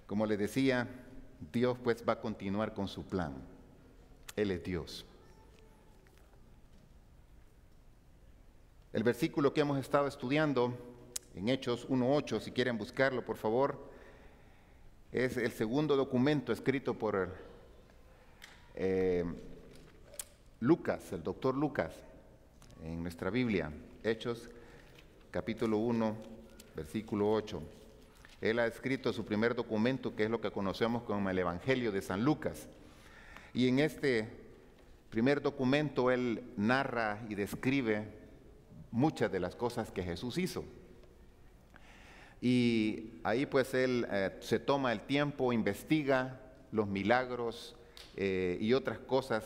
Como les decía, Dios pues va a continuar con su plan. Él es Dios. El versículo que hemos estado estudiando en Hechos 1:8, si quieren buscarlo por favor, es el segundo documento escrito por Lucas, el doctor Lucas, en nuestra Biblia. Hechos capítulo 1, versículo 8. Él ha escrito su primer documento, que es lo que conocemos como el Evangelio de San Lucas. Y en este primer documento él narra y describe muchas de las cosas que Jesús hizo. Y ahí pues él se toma el tiempo, investiga los milagros y otras cosas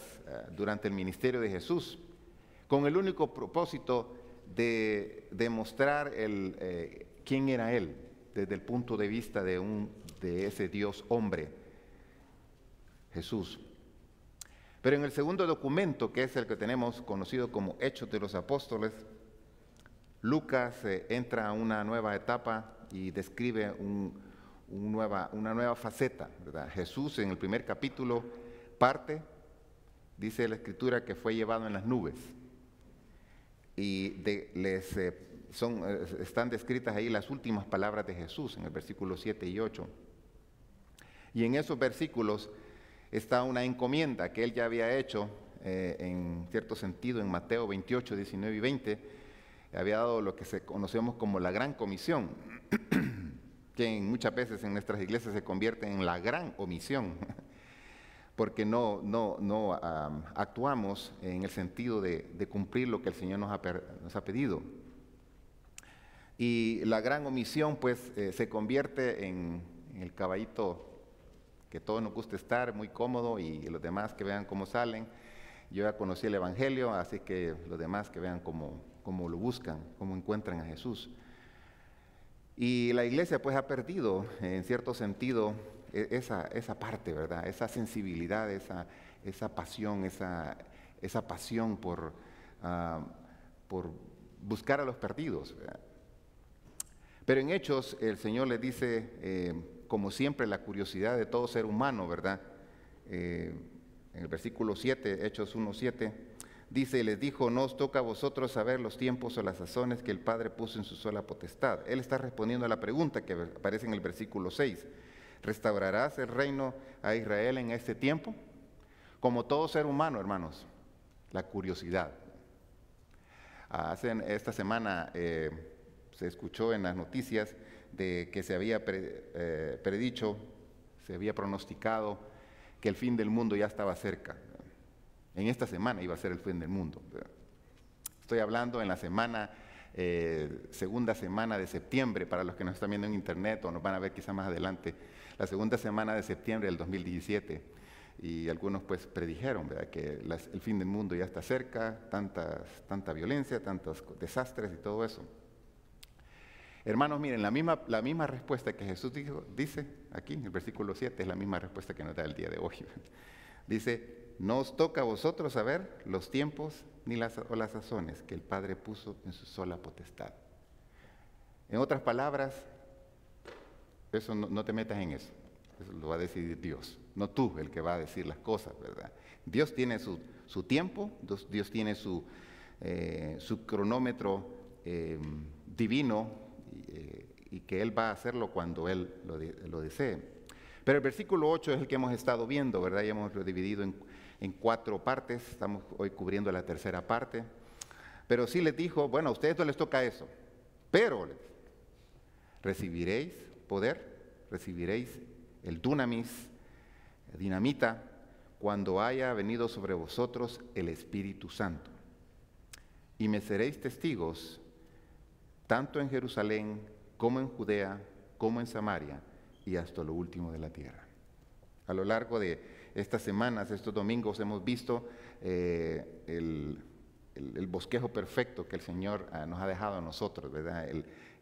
durante el ministerio de Jesús, con el único propósito de demostrar quién era él, desde el punto de vista de ese Dios hombre, Jesús. Pero en el segundo documento, que es el que tenemos conocido como Hechos de los Apóstoles, Lucas entra a una nueva etapa y describe una nueva faceta, ¿verdad? Jesús en el primer capítulo dice la Escritura que fue llevado en las nubes. Y están descritas ahí las últimas palabras de Jesús en el versículo 7 y 8. Y en esos versículos está una encomienda que él ya había hecho, en cierto sentido, en Mateo 28, 19 y 20, había dado lo que conocemos como la Gran Comisión, que muchas veces en nuestras iglesias se convierte en la Gran Omisión, porque no actuamos en el sentido de cumplir lo que el Señor nos ha pedido. Y la Gran Omisión pues se convierte en el caballito que todos nos gusta estar, muy cómodo, y los demás que vean cómo salen. Yo ya conocí el Evangelio, así que los demás que vean cómo lo buscan, cómo encuentran a Jesús. Y la iglesia pues ha perdido en cierto sentido esa parte, ¿verdad? Esa sensibilidad, esa pasión, esa pasión por buscar a los perdidos, ¿verdad? Pero en Hechos el Señor les dice, como siempre, la curiosidad de todo ser humano, ¿verdad? En el versículo 7, Hechos 1:7, dice, y les dijo, no os toca a vosotros saber los tiempos o las sazones que el Padre puso en su sola potestad. Él está respondiendo a la pregunta que aparece en el versículo 6. ¿Restaurarás el reino a Israel en este tiempo? Como todo ser humano, hermanos, la curiosidad. Esta semana se escuchó en las noticias de que se había predicho, se había pronosticado que el fin del mundo ya estaba cerca. En esta semana iba a ser el fin del mundo. Estoy hablando en la segunda semana de septiembre, para los que nos están viendo en internet o nos van a ver quizá más adelante, la segunda semana de septiembre del 2017. Y algunos pues predijeron, ¿verdad?, que el fin del mundo ya está cerca, tanta violencia, tantos desastres y todo eso. Hermanos, miren, la misma respuesta que Jesús dice aquí en el versículo 7 es la misma respuesta que nos da el día de hoy. Dice, no os toca a vosotros saber los tiempos o las sazones que el Padre puso en su sola potestad. En otras palabras, eso no te metas en eso. Eso lo va a decidir Dios, no tú el que va a decir las cosas, ¿verdad? Dios tiene su tiempo, Dios tiene su cronómetro divino, y que Él va a hacerlo cuando Él lo desee. Pero el versículo 8 es el que hemos estado viendo, ¿verdad? Ya hemos dividido en 4 partes, estamos hoy cubriendo la tercera parte. Pero sí les dijo, bueno, a ustedes no les toca eso, pero recibiréis poder, recibiréis el dunamis, dinamita, cuando haya venido sobre vosotros el Espíritu Santo. Y me seréis testigos tanto en Jerusalén, como en Judea, como en Samaria, y hasta lo último de la tierra. A lo largo de estas semanas, estos domingos, hemos visto el bosquejo perfecto que el Señor nos ha dejado a nosotros, ¿verdad?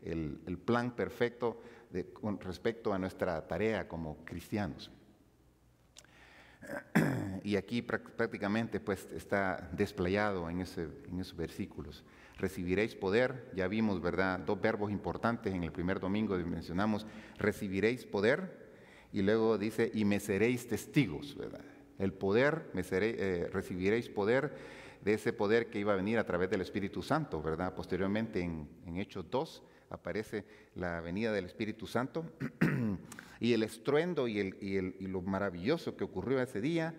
El plan perfecto con respecto a nuestra tarea como cristianos. Y aquí prácticamente pues está desplayado en esos versículos. Recibiréis poder, ya vimos, ¿verdad?, 2 verbos importantes en el primer domingo, mencionamos recibiréis poder y luego dice, y me seréis testigos, ¿verdad? El poder, recibiréis poder, de ese poder que iba a venir a través del Espíritu Santo, ¿verdad? Posteriormente en Hechos 2 aparece la venida del Espíritu Santo y el estruendo y lo maravilloso que ocurrió ese día.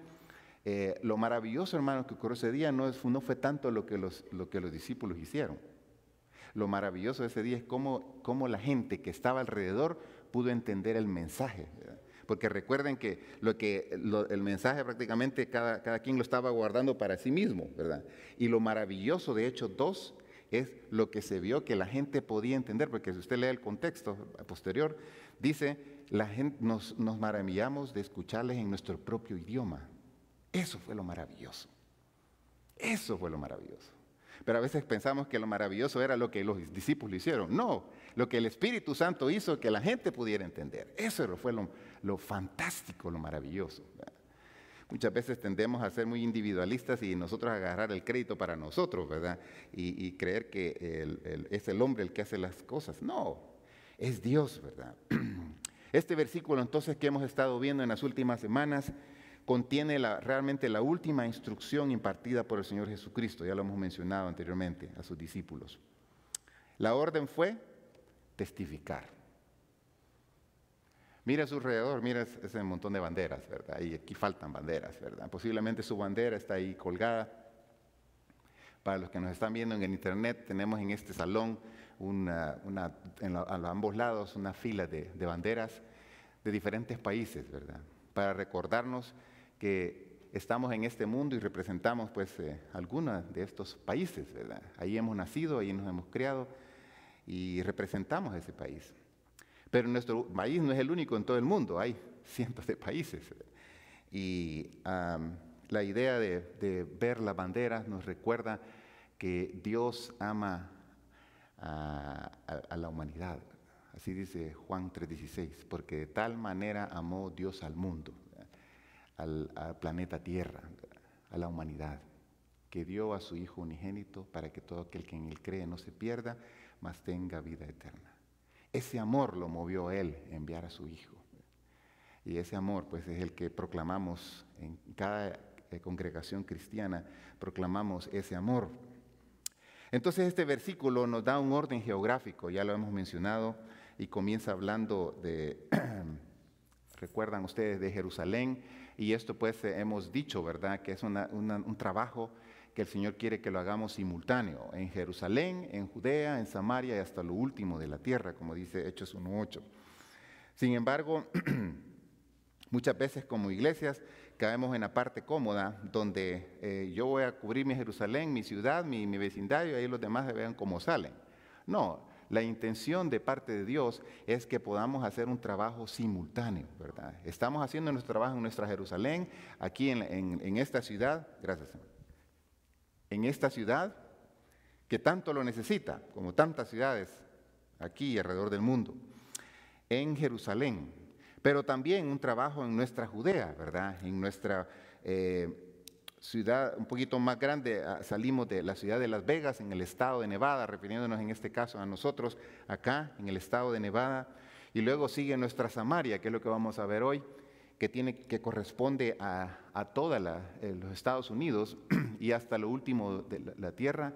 Lo maravilloso, hermanos, que ocurrió ese día no fue tanto lo que los discípulos hicieron. Lo maravilloso de ese día es cómo la gente que estaba alrededor pudo entender el mensaje, ¿verdad? Porque recuerden que el mensaje prácticamente cada quien lo estaba guardando para sí mismo, ¿verdad? Y lo maravilloso de Hechos 2 es lo que se vio que la gente podía entender, porque si usted lee el contexto posterior, dice, la gente nos maravillamos de escucharles en nuestro propio idioma. Eso fue lo maravilloso. Eso fue lo maravilloso. Pero a veces pensamos que lo maravilloso era lo que los discípulos hicieron. No, lo que el Espíritu Santo hizo que la gente pudiera entender. Eso fue lo fantástico, lo maravilloso, ¿verdad? Muchas veces tendemos a ser muy individualistas y nosotros agarrar el crédito para nosotros, ¿verdad? Y creer que es el hombre el que hace las cosas. No, es Dios, ¿verdad? Este versículo entonces que hemos estado viendo en las últimas semanas contiene realmente la última instrucción impartida por el Señor Jesucristo, ya lo hemos mencionado anteriormente a sus discípulos. La orden fue testificar. Mira a su alrededor, mira ese montón de banderas, ¿verdad? Y aquí faltan banderas, ¿verdad? Posiblemente su bandera está ahí colgada. Para los que nos están viendo en el internet, tenemos en este salón a ambos lados una fila de banderas de diferentes países, ¿verdad? Para recordarnos que estamos en este mundo y representamos pues algunos de estos países, ¿verdad? Ahí hemos nacido, ahí nos hemos criado y representamos a ese país. Pero nuestro país no es el único en todo el mundo, hay cientos de países. Y la idea de ver la bandera nos recuerda que Dios ama a la humanidad. Así dice Juan 3:16, porque de tal manera amó Dios al mundo, al planeta Tierra, a la humanidad, que dio a su Hijo unigénito para que todo aquel que en Él cree no se pierda, mas tenga vida eterna. Ese amor lo movió a Él a enviar a su Hijo. Y ese amor pues es el que proclamamos en cada congregación cristiana, proclamamos ese amor. Entonces este versículo nos da un orden geográfico, ya lo hemos mencionado, y comienza hablando de, recuerdan ustedes, de Jerusalén, y esto pues hemos dicho, ¿verdad?, que es un trabajo que el Señor quiere que lo hagamos simultáneo, en Jerusalén, en Judea, en Samaria y hasta lo último de la tierra, como dice Hechos 1:8. Sin embargo, muchas veces como iglesias caemos en la parte cómoda, donde yo voy a cubrir mi Jerusalén, mi ciudad, mi vecindario, y ahí los demás vean cómo salen. No, la intención de parte de Dios es que podamos hacer un trabajo simultáneo, ¿verdad? Estamos haciendo nuestro trabajo en nuestra Jerusalén, aquí en esta ciudad, gracias Señor, en esta ciudad que tanto lo necesita, como tantas ciudades aquí y alrededor del mundo, en Jerusalén, pero también un trabajo en nuestra Judea, ¿verdad? En nuestra ciudad un poquito más grande, salimos de la ciudad de Las Vegas, en el estado de Nevada, refiriéndonos en este caso a nosotros, acá en el estado de Nevada, y luego sigue nuestra Samaria, que es lo que vamos a ver hoy, que corresponde a todos los Estados Unidos y hasta lo último de la tierra,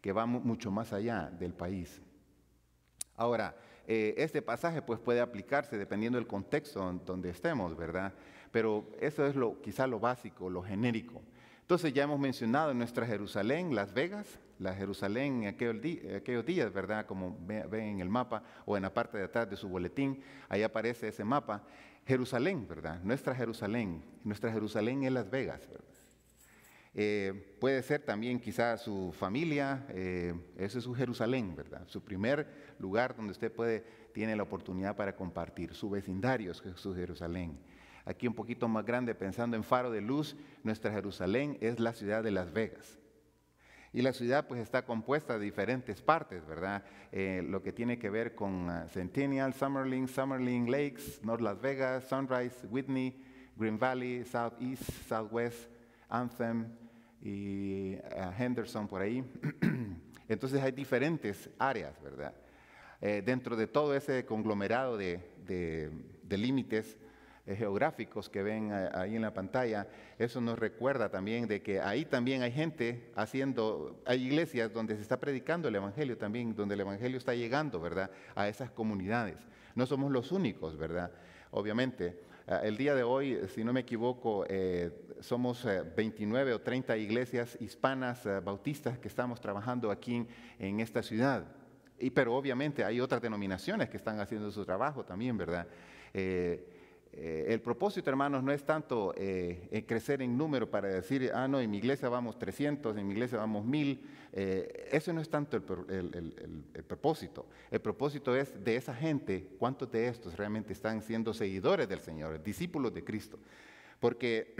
que va mucho más allá del país. Ahora, este pasaje pues puede aplicarse dependiendo del contexto donde estemos, ¿verdad? Pero eso es quizá lo básico, lo genérico. Entonces ya hemos mencionado nuestra Jerusalén, Las Vegas, la Jerusalén en aquellos días, ¿verdad? Como ven en el mapa o en la parte de atrás de su boletín, ahí aparece ese mapa. Jerusalén, ¿verdad? Nuestra Jerusalén es Las Vegas, ¿verdad? Puede ser también quizá su familia, ese es su Jerusalén, ¿verdad? Su primer lugar donde usted tiene la oportunidad para compartir. Su vecindario es su Jerusalén. Aquí un poquito más grande, pensando en Faro de Luz, nuestra Jerusalén es la ciudad de Las Vegas. Y la ciudad pues está compuesta de diferentes partes, ¿verdad? Lo que tiene que ver con Centennial, Summerlin Lakes, North Las Vegas, Sunrise, Whitney, Green Valley, Southeast, Southwest, Anthem y Henderson por ahí. Entonces hay diferentes áreas, ¿verdad? Dentro de todo ese conglomerado de límites, geográficos que ven ahí en la pantalla, eso nos recuerda también de que ahí también hay gente hay iglesias donde se está predicando el Evangelio también, donde el Evangelio está llegando, ¿verdad?, a esas comunidades. No somos los únicos, ¿verdad? Obviamente, el día de hoy, si no me equivoco, somos 29 o 30 iglesias hispanas bautistas que estamos trabajando aquí en esta ciudad. Pero obviamente hay otras denominaciones que están haciendo su trabajo también, ¿verdad? El propósito, hermanos, no es tanto crecer en número para decir, no, en mi iglesia vamos 300, en mi iglesia vamos 1000. Eso no es tanto el propósito. El propósito es de esa gente, cuántos de estos realmente están siendo seguidores del Señor, discípulos de Cristo. Porque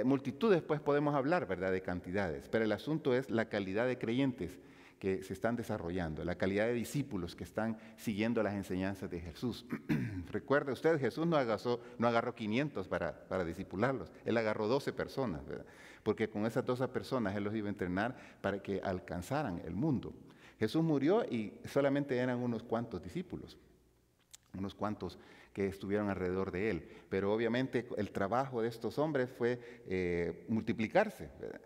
multitudes, pues podemos hablar, ¿verdad?, de cantidades, pero el asunto es la calidad de creyentes que se están desarrollando, la calidad de discípulos que están siguiendo las enseñanzas de Jesús. Recuerde usted, Jesús no agarró 500 para discipularlos, Él agarró 12 personas, ¿verdad? Porque con esas 12 personas Él los iba a entrenar para que alcanzaran el mundo. Jesús murió y solamente eran unos cuantos discípulos, unos cuantos que estuvieron alrededor de Él. Pero obviamente el trabajo de estos hombres fue multiplicarse, ¿verdad?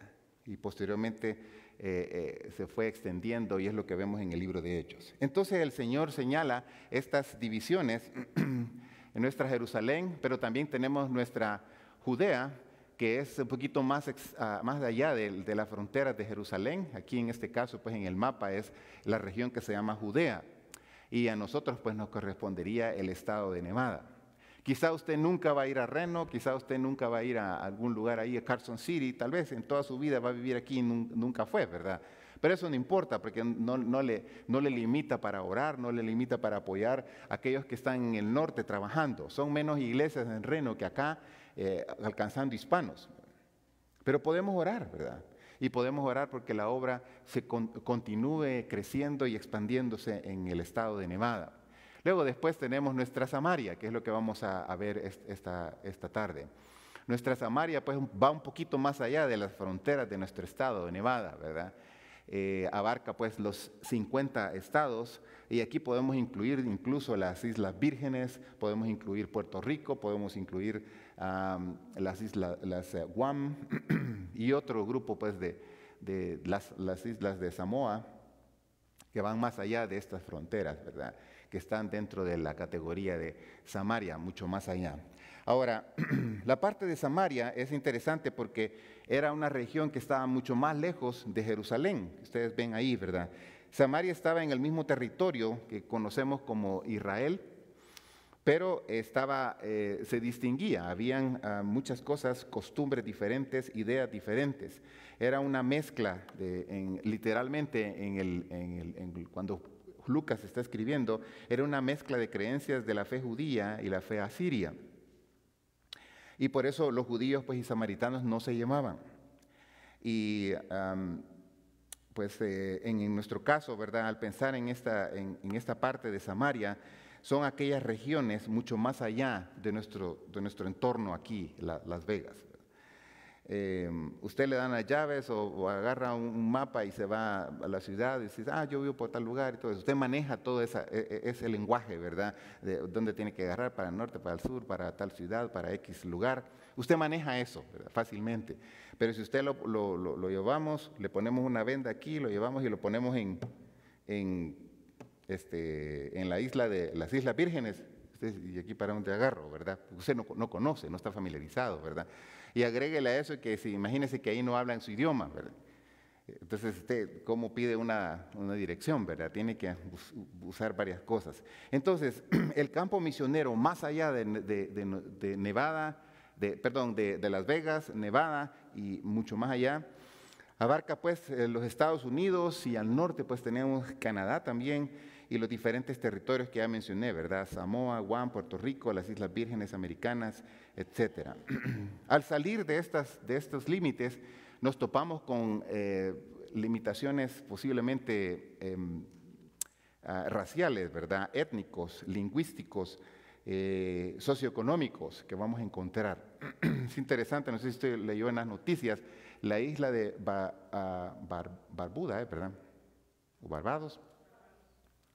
Y posteriormente se fue extendiendo y es lo que vemos en el libro de Hechos. Entonces el Señor señala estas divisiones en nuestra Jerusalén, pero también tenemos nuestra Judea, que es un poquito más allá de las fronteras de Jerusalén. Aquí en este caso, pues en el mapa es la región que se llama Judea. Y a nosotros pues nos correspondería el estado de Nevada. Quizá usted nunca va a ir a Reno, quizá usted nunca va a ir a algún lugar ahí, a Carson City, tal vez en toda su vida va a vivir aquí y nunca fue, ¿verdad? Pero eso no importa, porque no le limita para orar, no le limita para apoyar a aquellos que están en el norte trabajando. Son menos iglesias en Reno que acá, alcanzando hispanos. Pero podemos orar, ¿verdad? Y podemos orar porque la obra se continúe creciendo y expandiéndose en el estado de Nevada. Luego después tenemos nuestra Samaria, que es lo que vamos a ver esta tarde. Nuestra Samaria pues va un poquito más allá de las fronteras de nuestro estado de Nevada, ¿verdad? Abarca pues los 50 estados y aquí podemos incluir incluso las Islas Vírgenes, podemos incluir Puerto Rico, podemos incluir las Guam y otro grupo pues de las islas de Samoa que van más allá de estas fronteras, ¿verdad?, que están dentro de la categoría de Samaria, mucho más allá. Ahora, la parte de Samaria es interesante porque era una región que estaba mucho más lejos de Jerusalén. Ustedes ven ahí, ¿verdad? Samaria estaba en el mismo territorio que conocemos como Israel, pero se distinguía, habían muchas cosas, costumbres diferentes, ideas diferentes. Era una mezcla, literalmente, cuando Lucas está escribiendo, era una mezcla de creencias de la fe judía y la fe asiria. Y por eso los judíos pues, y samaritanos no se llamaban. Y en nuestro caso, ¿verdad?, al pensar en esta parte de Samaria, son aquellas regiones mucho más allá de nuestro entorno aquí, Las Vegas. Usted le dan las llaves o agarra un mapa y se va a la ciudad y dice, yo vivo por tal lugar y todo eso. Usted maneja todo ese lenguaje, ¿verdad? De dónde tiene que agarrar, para el norte, para el sur, para tal ciudad, para X lugar. Usted maneja eso, ¿verdad?, fácilmente. Pero si usted lo llevamos, le ponemos una venda aquí, lo llevamos y lo ponemos en las Islas Vírgenes, y aquí para dónde agarro, ¿verdad? Usted no conoce, no está familiarizado, ¿verdad? Y agréguele a eso que imagínese que ahí no hablan su idioma, ¿verdad? Entonces, usted, ¿cómo pide una dirección, verdad? Tiene que usar varias cosas. Entonces, el campo misionero más allá de Nevada, de Las Vegas, Nevada y mucho más allá, abarca pues los Estados Unidos y al norte pues tenemos Canadá también y los diferentes territorios que ya mencioné, ¿verdad? Samoa, Guam, Puerto Rico, las Islas Vírgenes Americanas, etc. Al salir de estos límites nos topamos con limitaciones posiblemente raciales, ¿verdad?, étnicos, lingüísticos, socioeconómicos que vamos a encontrar. Es interesante, no sé si usted leyó en las noticias, la isla de Barbuda, ¿verdad?, o Barbados,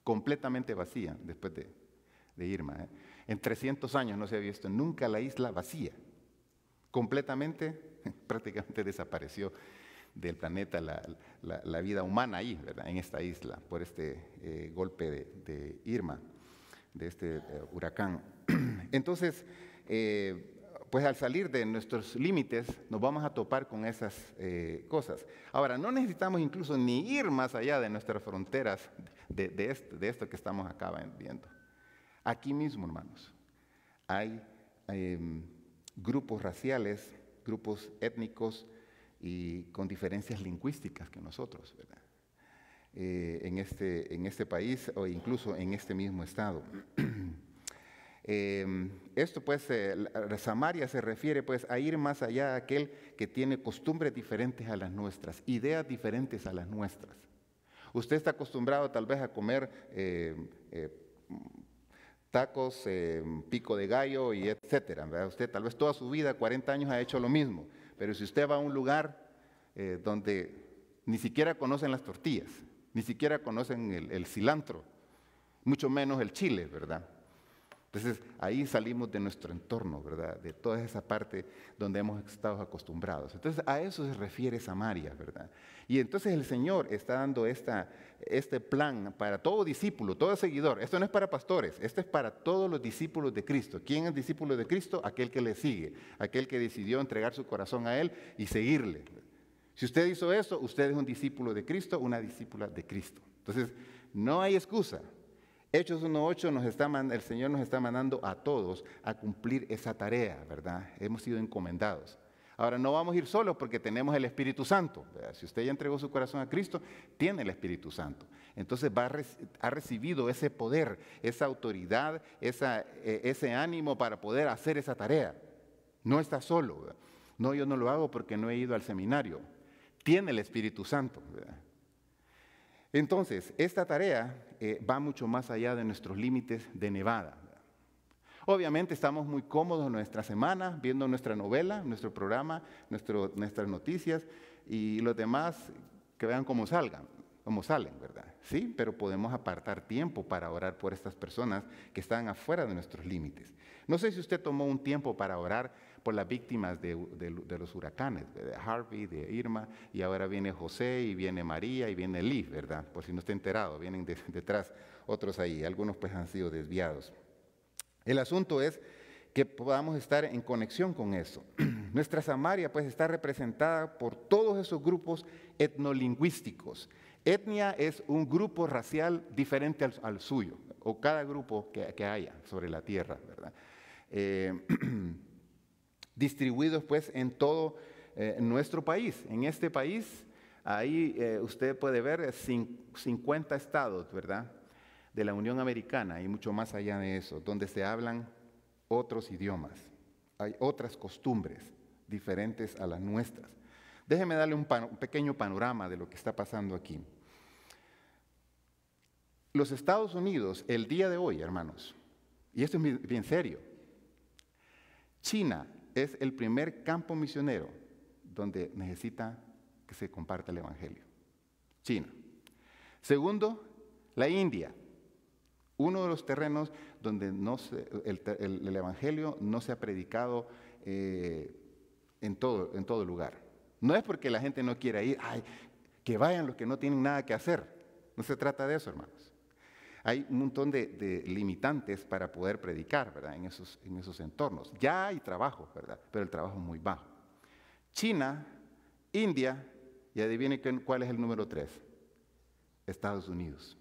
completamente vacía después de Irma. En 300 años no se había visto nunca la isla vacía. Completamente, prácticamente desapareció del planeta la vida humana ahí, ¿verdad? En esta isla, por este golpe de Irma, de este huracán. Entonces, pues al salir de nuestros límites, nos vamos a topar con esas cosas. Ahora, no necesitamos incluso ni ir más allá de nuestras fronteras de esto que estamos acá viendo. Aquí mismo, hermanos, hay grupos raciales, grupos étnicos y con diferencias lingüísticas que nosotros, ¿verdad? En este país o incluso en este mismo estado. Esto pues, Samaria se refiere pues a ir más allá de aquel que tiene costumbres diferentes a las nuestras, ideas diferentes a las nuestras. Usted está acostumbrado tal vez a comer tacos, pico de gallo y etcétera, ¿verdad? Usted tal vez toda su vida, 40 años, ha hecho lo mismo, pero si usted va a un lugar donde ni siquiera conocen las tortillas, ni siquiera conocen el cilantro, mucho menos el chile, ¿verdad? Entonces, ahí salimos de nuestro entorno, ¿verdad? De toda esa parte donde hemos estado acostumbrados. Entonces, a eso se refiere Samaria, ¿verdad? Y entonces el Señor está dando este plan para todo discípulo, todo seguidor. Esto no es para pastores, esto es para todos los discípulos de Cristo. ¿Quién es discípulo de Cristo? Aquel que le sigue, aquel que decidió entregar su corazón a Él y seguirle. Si usted hizo eso, usted es un discípulo de Cristo, una discípula de Cristo. Entonces, no hay excusa. Hechos 1:8 el Señor nos está mandando a todos a cumplir esa tarea, ¿verdad? Hemos sido encomendados. Ahora, no vamos a ir solos porque tenemos el Espíritu Santo, ¿verdad? Si usted ya entregó su corazón a Cristo, tiene el Espíritu Santo. Entonces ha recibido ese poder, esa autoridad, ese ánimo para poder hacer esa tarea. No está solo, ¿verdad? No, yo no lo hago porque no he ido al seminario. Tiene el Espíritu Santo, ¿verdad? Entonces, esta tarea va mucho más allá de nuestros límites de Nevada. Obviamente estamos muy cómodos en nuestra semana, viendo nuestra novela, nuestro programa, nuestras noticias y los demás que vean cómo salen, ¿verdad? Sí, pero podemos apartar tiempo para orar por estas personas que están afuera de nuestros límites. No sé si usted tomó un tiempo para orar por las víctimas de los huracanes, de Harvey, de Irma, y ahora viene José, y viene María, y viene Liv, ¿verdad? Por si no está enterado, vienen detrás otros ahí, algunos pues han sido desviados. El asunto es que podamos estar en conexión con eso. Nuestra Samaria pues está representada por todos esos grupos etnolingüísticos. Etnia es un grupo racial diferente al suyo, o cada grupo que haya sobre la tierra, ¿verdad? Distribuidos pues en todo nuestro país. En este país, ahí usted puede ver 50 estados, ¿verdad?, de la Unión Americana y mucho más allá de eso, donde se hablan otros idiomas, hay otras costumbres diferentes a las nuestras. Déjeme darle un pequeño panorama de lo que está pasando aquí. Los Estados Unidos, el día de hoy, hermanos, y esto es bien serio, China es el primer campo misionero donde necesita que se comparta el Evangelio. China. Segundo, la India. Uno de los terrenos donde el Evangelio no se ha predicado en todo lugar. No es porque la gente no quiera ir, que vayan los que no tienen nada que hacer. No se trata de eso, hermanos. Hay un montón de limitantes para poder predicar, ¿verdad?, en esos entornos. Ya hay trabajo, ¿verdad?, pero el trabajo es muy bajo. China, India, y adivine cuál es el número 3. Estados Unidos.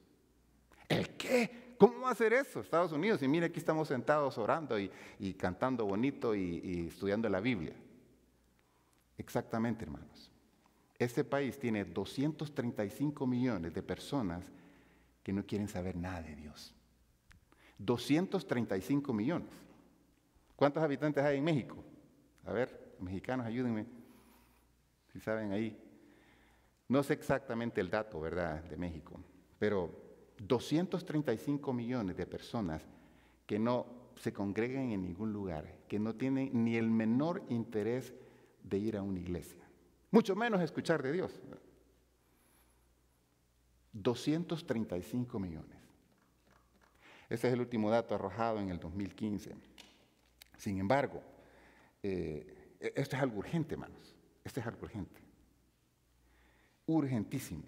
¿El qué? ¿Cómo va a hacer eso Estados Unidos? Y mire, aquí estamos sentados orando y cantando bonito y estudiando la Biblia. Exactamente, hermanos. Este país tiene 235 millones de personas que no quieren saber nada de Dios. 235 millones. ¿Cuántos habitantes hay en México? A ver, mexicanos, ayúdenme. Si saben ahí. No sé exactamente el dato, ¿verdad?, de México, pero 235 millones de personas que no se congregan en ningún lugar, que no tienen ni el menor interés de ir a una iglesia, mucho menos escuchar de Dios. 235 millones. Ese es el último dato arrojado en el 2015. Sin embargo, esto es algo urgente, hermanos. Esto es algo urgente. Urgentísimo.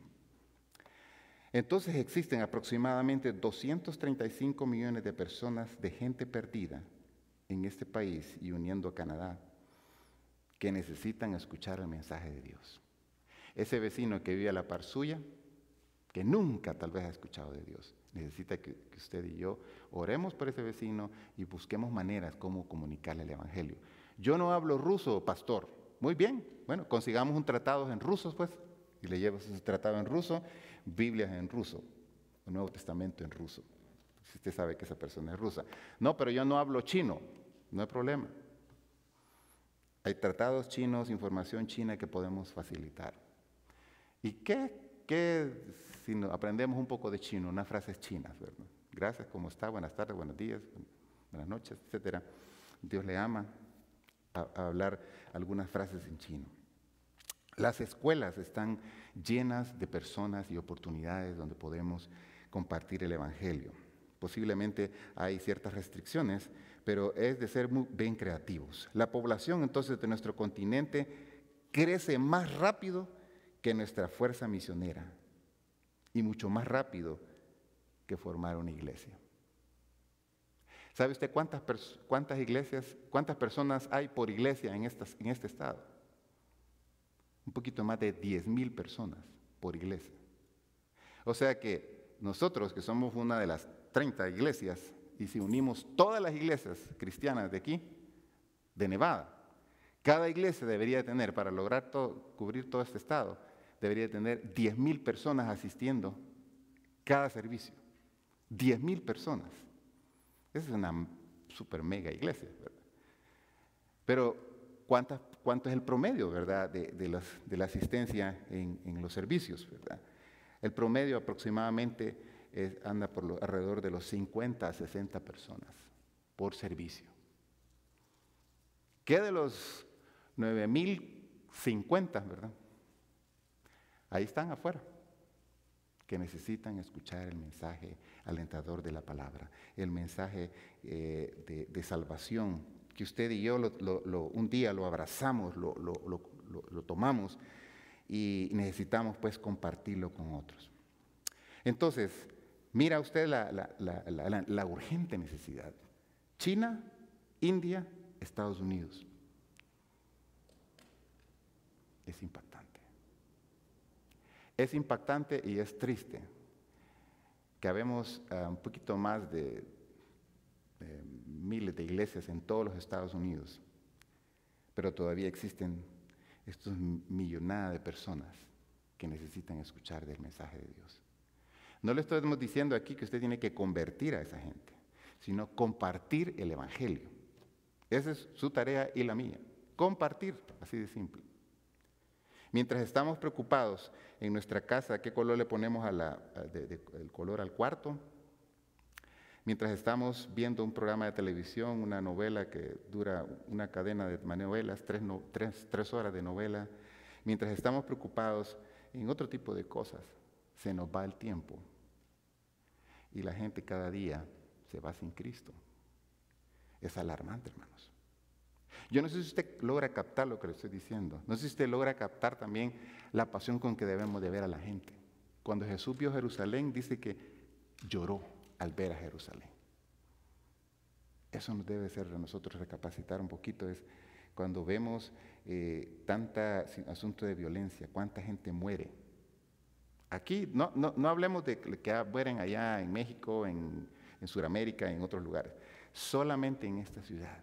Entonces existen aproximadamente 235 millones de personas, de gente perdida en este país y uniendo a Canadá, que necesitan escuchar el mensaje de Dios. Ese vecino que vive a la par suya, que nunca tal vez ha escuchado de Dios, necesita que usted y yo oremos por ese vecino y busquemos maneras como comunicarle el Evangelio. Yo no hablo ruso, pastor. Muy bien, bueno, consigamos un tratado en ruso, pues, y le llevo ese tratado en ruso, Biblias en ruso, el Nuevo Testamento en ruso. Si usted sabe que esa persona es rusa. No, pero yo no hablo chino, no hay problema. Hay tratados chinos, información china que podemos facilitar. ¿Y qué si aprendemos un poco de chino, unas frases chinas, ¿verdad? Gracias, ¿cómo está? Buenas tardes, buenos días, buenas noches, etcétera. Dios le ama a hablar algunas frases en chino. Las escuelas están llenas de personas y oportunidades donde podemos compartir el Evangelio. Posiblemente hay ciertas restricciones, pero es de ser muy bien creativos. La población entonces de nuestro continente crece más rápido que nuestra fuerza misionera y mucho más rápido que formar una iglesia. ¿Sabe usted cuántas iglesias, cuántas personas hay por iglesia en este estado? Un poquito más de 10,000 personas por iglesia. O sea que nosotros, que somos una de las 30 iglesias, y si unimos todas las iglesias cristianas de aquí, de Nevada, cada iglesia debería tener, para lograr cubrir todo este estado, debería tener 10,000 personas asistiendo cada servicio. 10,000 personas. Esa es una super mega iglesia, ¿verdad? Pero ¿cuánto es el promedio, verdad, de la asistencia en los servicios, verdad? El promedio aproximadamente anda por alrededor de los 50 a 60 personas por servicio. ¿Qué de los 9,050, verdad? Ahí están afuera, que necesitan escuchar el mensaje alentador de la palabra, el mensaje de salvación, que usted y yo un día lo abrazamos, lo tomamos y necesitamos pues compartirlo con otros. Entonces, mira usted la urgente necesidad. China, India, Estados Unidos. Es impactante. Es impactante y es triste que habemos un poquito más de miles de iglesias en todos los Estados Unidos, pero todavía existen estos millonadas de personas que necesitan escuchar del mensaje de Dios. No le estamos diciendo aquí que usted tiene que convertir a esa gente, sino compartir el Evangelio. Esa es su tarea y la mía, compartir, así de simple. Mientras estamos preocupados en nuestra casa, ¿qué color le ponemos el color al cuarto? Mientras estamos viendo un programa de televisión, una novela que dura una cadena de novelas, tres horas de novela, mientras estamos preocupados en otro tipo de cosas, se nos va el tiempo y la gente cada día se va sin Cristo. Es alarmante, hermanos. Yo no sé si usted logra captar lo que le estoy diciendo. No sé si usted logra captar también la pasión con que debemos de ver a la gente. Cuando Jesús vio Jerusalén, dice que lloró al ver a Jerusalén. Eso nos debe hacer a nosotros recapacitar un poquito. Es cuando vemos tanta asunto de violencia, cuánta gente muere. Aquí no hablemos de que mueren allá en México, en Sudamérica, en otros lugares. Solamente en esta ciudad.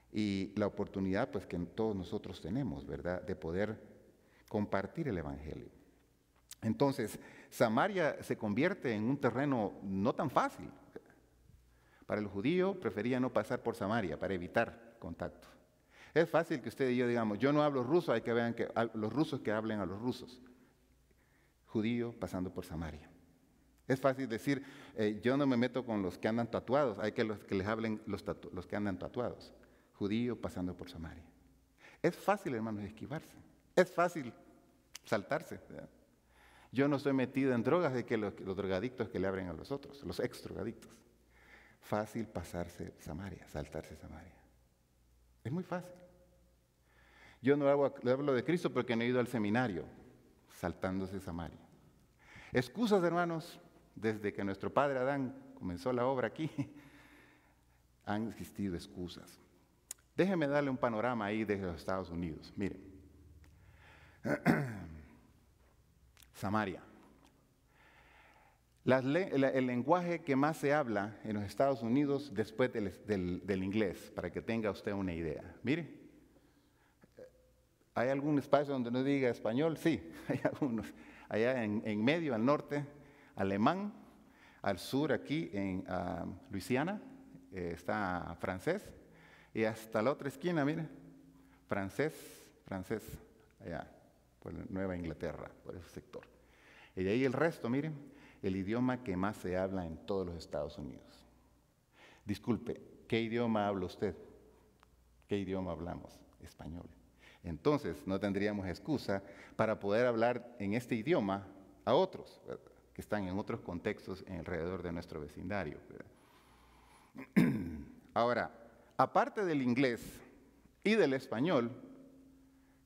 Y la oportunidad pues que todos nosotros tenemos, ¿verdad?, de poder compartir el Evangelio. Entonces, Samaria se convierte en un terreno no tan fácil. Para el judío prefería no pasar por Samaria para evitar contacto. Es fácil que usted y yo digamos, yo no hablo ruso, hay que vean que los rusos que hablen a los rusos. Judío pasando por Samaria. Es fácil decir, yo no me meto con los que andan tatuados, hay que les hablen los que andan tatuados. Judío pasando por Samaria. Es fácil, hermanos, esquivarse. Es fácil saltarse, ¿verdad? Yo no estoy metido en drogas de que los drogadictos que le abren a los otros, los ex drogadictos. Fácil pasarse Samaria, saltarse Samaria. Es muy fácil. Yo no hablo de Cristo porque no he ido al seminario, saltándose Samaria. Excusas, hermanos, desde que nuestro padre Adán comenzó la obra aquí, han existido excusas. Déjenme darle un panorama ahí desde los Estados Unidos. Miren, Samaria. El lenguaje que más se habla en los Estados Unidos después del inglés, para que tenga usted una idea. Mire, ¿hay algún espacio donde no diga español? Sí, hay algunos. Allá en medio, al norte, alemán, al sur, aquí en Luisiana, está francés, y hasta la otra esquina, mire, francés, allá, por Nueva Inglaterra, por ese sector. Y de ahí el resto, miren, el idioma que más se habla en todos los Estados Unidos. Disculpe, ¿qué idioma habla usted? ¿Qué idioma hablamos? Español. Entonces, no tendríamos excusa para poder hablar en este idioma a otros, ¿verdad?, que están en otros contextos alrededor de nuestro vecindario, ¿verdad? Ahora, aparte del inglés y del español,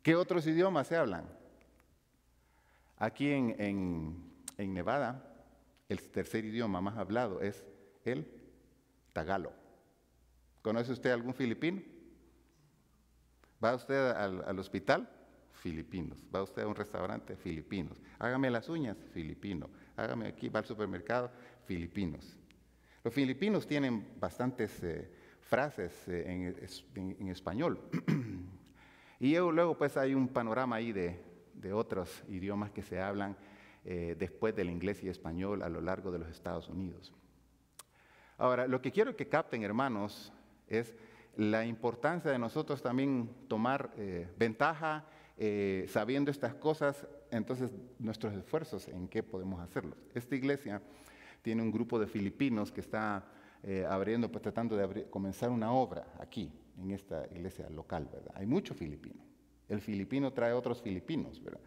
¿qué otros idiomas se hablan? Aquí en Nevada, el tercer idioma más hablado es el tagalo. ¿Conoce usted algún filipino? ¿Va usted al hospital? Filipinos. ¿Va usted a un restaurante? Filipinos. Hágame las uñas, filipino. Hágame aquí, va al supermercado, filipinos. Los filipinos tienen bastantes frases en español. Y luego pues hay un panorama ahí de otros idiomas que se hablan después del inglés y español a lo largo de los Estados Unidos. Ahora, lo que quiero que capten, hermanos, es la importancia de nosotros también tomar ventaja sabiendo estas cosas, entonces nuestros esfuerzos en qué podemos hacerlos. Esta iglesia tiene un grupo de filipinos que está abriendo, pues tratando de comenzar una obra aquí, en esta iglesia local, ¿verdad? Hay muchos filipinos. El filipino trae otros filipinos, ¿verdad?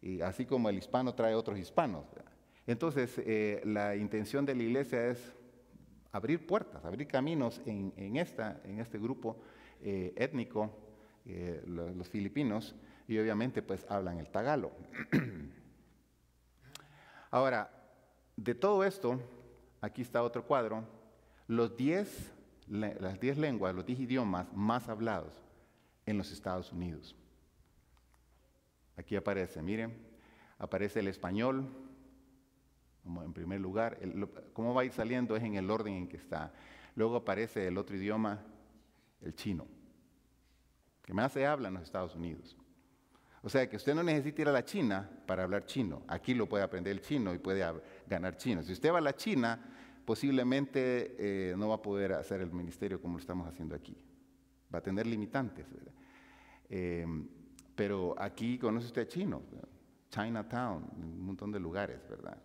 Y así como el hispano trae otros hispanos, ¿verdad? Entonces, la intención de la iglesia es abrir puertas, abrir caminos en este grupo étnico, los filipinos, y obviamente pues hablan el tagalo. Ahora, de todo esto, aquí está otro cuadro, las 10 lenguas, los 10 idiomas más hablados en los Estados Unidos. Aquí aparece, miren, aparece el español, como en primer lugar, cómo va a ir saliendo es en el orden en que está. Luego aparece el otro idioma, el chino, que más se habla en los Estados Unidos. O sea que usted no necesita ir a la China para hablar chino. Aquí lo puede aprender el chino y puede ganar chino. Si usted va a la China, posiblemente no va a poder hacer el ministerio como lo estamos haciendo aquí. Va a tener limitantes, ¿verdad? Pero aquí conoce usted chino, ¿verdad? Chinatown, un montón de lugares, ¿verdad?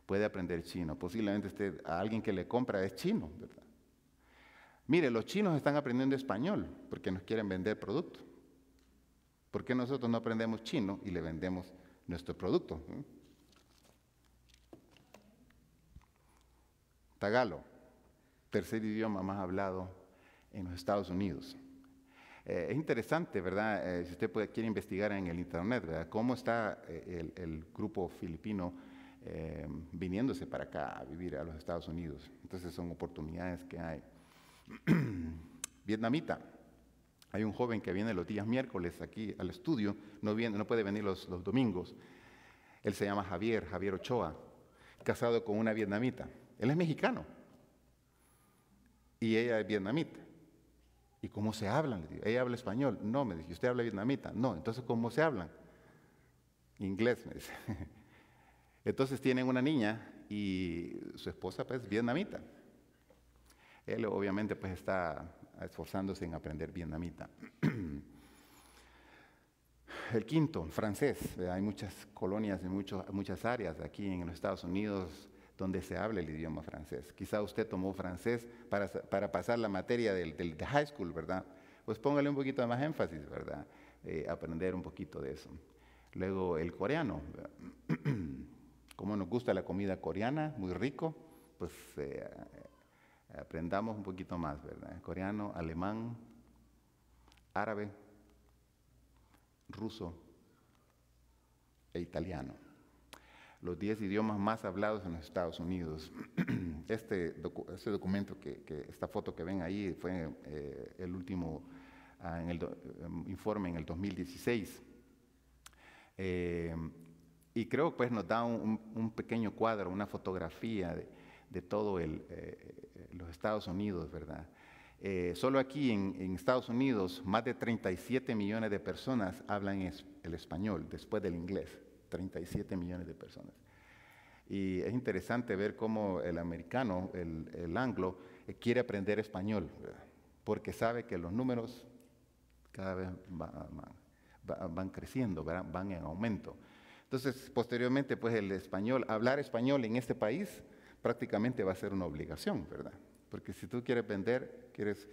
Puede aprender chino. Posiblemente a alguien que le compra es chino, ¿verdad? Mire, los chinos están aprendiendo español porque nos quieren vender productos. ¿Por qué nosotros no aprendemos chino y le vendemos nuestro producto? Tagalo, tercer idioma más hablado en los Estados Unidos. Es interesante, ¿verdad? Si usted quiere investigar en el internet, ¿verdad? Cómo está el grupo filipino viniéndose para acá a vivir a los Estados Unidos. Entonces son oportunidades que hay. Vietnamita. Hay un joven que viene los días miércoles aquí al estudio, no puede venir los domingos. Él se llama Javier Ochoa, casado con una vietnamita. Él es mexicano y ella es vietnamita. ¿Y cómo se hablan? Le digo, ¿ella habla español? No, me dice, ¿usted habla vietnamita? No, entonces ¿cómo se hablan? Inglés, me dice. Entonces tienen una niña y su esposa pues vietnamita. Él obviamente pues está esforzándose en aprender vietnamita. El quinto, francés. Hay muchas colonias y muchas áreas aquí en los Estados Unidos donde se habla el idioma francés. Quizá usted tomó francés para pasar la materia de high school, ¿verdad? Pues póngale un poquito de más énfasis, ¿verdad? Aprender un poquito de eso. Luego el coreano. Como nos gusta la comida coreana, muy rico, pues aprendamos un poquito más, ¿verdad? Coreano, alemán, árabe, ruso e italiano. Los 10 idiomas más hablados en los Estados Unidos. Este documento, esta foto que ven ahí, fue el último informe en el 2016. Y creo pues nos da un pequeño cuadro, una fotografía de todo los Estados Unidos, ¿verdad? Solo aquí en Estados Unidos, más de 37 millones de personas hablan el español, después del inglés. 37 millones de personas. Y es interesante ver cómo el americano, el anglo, quiere aprender español, ¿verdad? Porque sabe que los números cada vez van creciendo, ¿verdad? Van en aumento. Entonces, posteriormente, pues hablar español en este país prácticamente va a ser una obligación, ¿verdad? Porque si tú quieres quieres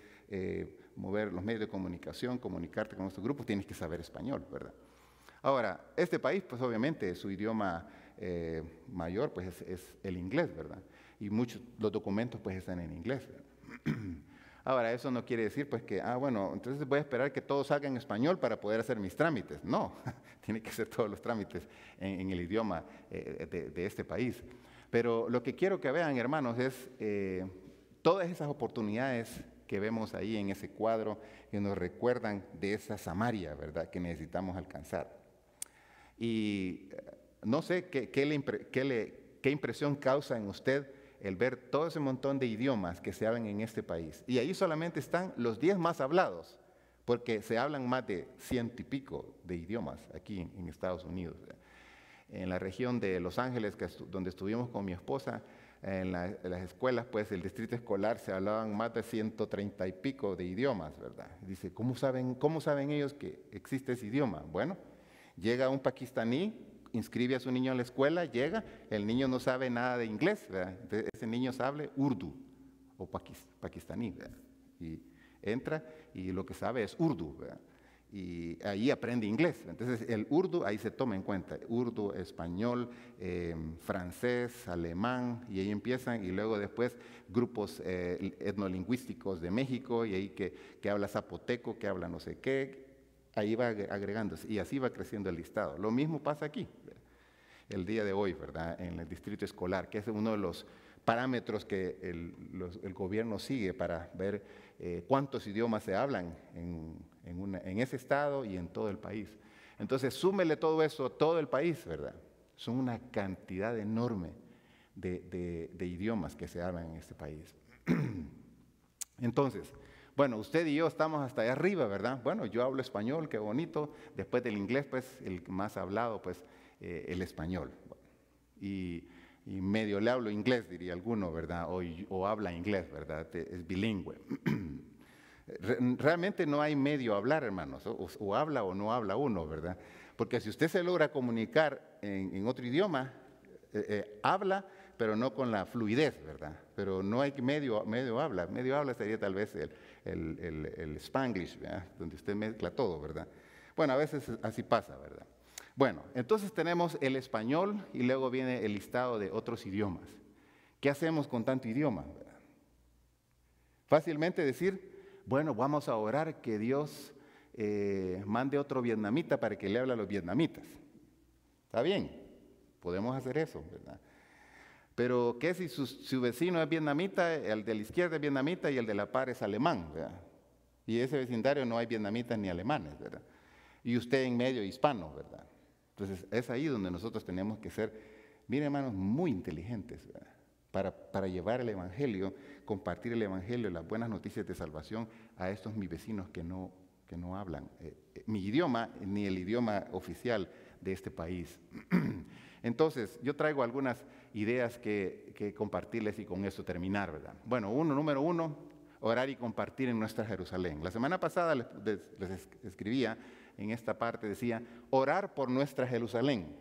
mover los medios de comunicación, comunicarte con estos grupos, tienes que saber español, ¿verdad? Ahora, este país, pues obviamente, su idioma mayor pues es el inglés, ¿verdad? Y muchos los documentos pues están en inglés, ¿verdad? Ahora, eso no quiere decir pues que, bueno, entonces voy a esperar que todo salga en español para poder hacer mis trámites. No, tiene que hacer todos los trámites en el idioma de este país. Pero lo que quiero que vean, hermanos, es todas esas oportunidades que vemos ahí en ese cuadro que nos recuerdan de esa Samaria, ¿verdad?, que necesitamos alcanzar. Y no sé qué impresión causa en usted el ver todo ese montón de idiomas que se hablan en este país. Y ahí solamente están los 10 más hablados, porque se hablan más de 100 y pico de idiomas aquí en Estados Unidos. En la región de Los Ángeles, donde estuvimos con mi esposa, en las escuelas, pues el distrito escolar se hablaban más de 130 y pico de idiomas, ¿verdad? Dice, ¿cómo saben ellos que existe ese idioma? Bueno, llega un pakistaní, inscribe a su niño en la escuela, llega, el niño no sabe nada de inglés, ¿verdad? Entonces, ese niño sabe urdu o pakistaní, ¿verdad? Y entra y lo que sabe es urdu, ¿verdad? Y ahí aprende inglés. Entonces el urdu ahí se toma en cuenta, urdu, español, francés, alemán, y ahí empiezan, y luego después grupos etnolingüísticos de México, y ahí que habla zapoteco, que habla no sé qué, ahí va agregándose, y así va creciendo el listado. Lo mismo pasa aquí, el día de hoy, ¿verdad?, en el distrito escolar, que es uno de los parámetros que el gobierno sigue para ver cuántos idiomas se hablan en ese estado y en todo el país. Entonces, súmele todo eso, todo el país, ¿verdad? Son una cantidad enorme de idiomas que se hablan en este país. Entonces, bueno, usted y yo estamos hasta allá arriba, ¿verdad? Bueno, yo hablo español, qué bonito. Después del inglés, pues, el más hablado, pues, el español. Y medio le hablo inglés, diría alguno, ¿verdad? O habla inglés, ¿verdad? Es bilingüe. Realmente no hay medio hablar, hermanos. O habla o no habla uno, ¿verdad? Porque si usted se logra comunicar en otro idioma, habla, pero no con la fluidez, ¿verdad? Pero no hay medio habla. Medio habla sería tal vez el Spanglish, ¿verdad?, donde usted mezcla todo, ¿verdad? Bueno, a veces así pasa, ¿verdad? Bueno, entonces tenemos el español y luego viene el listado de otros idiomas. ¿Qué hacemos con tanto idioma, verdad? Fácilmente decir, bueno, vamos a orar que Dios mande otro vietnamita para que le hable a los vietnamitas. Está bien, podemos hacer eso, ¿verdad? Pero ¿qué si su vecino es vietnamita, el de la izquierda es vietnamita y el de la par es alemán, ¿verdad? Y en ese vecindario no hay vietnamitas ni alemanes, ¿verdad? Y usted en medio hispano, ¿verdad? Entonces es ahí donde nosotros tenemos que ser, miren, hermanos, muy inteligentes, ¿verdad?, para llevar el Evangelio, compartir el Evangelio, las buenas noticias de salvación a estos mis vecinos que no hablan mi idioma ni el idioma oficial de este país. Entonces, yo traigo algunas ideas que compartirles y con eso terminar, ¿verdad? Bueno, número uno, orar y compartir en nuestra Jerusalén. La semana pasada les escribía en esta parte, decía, orar por nuestra Jerusalén.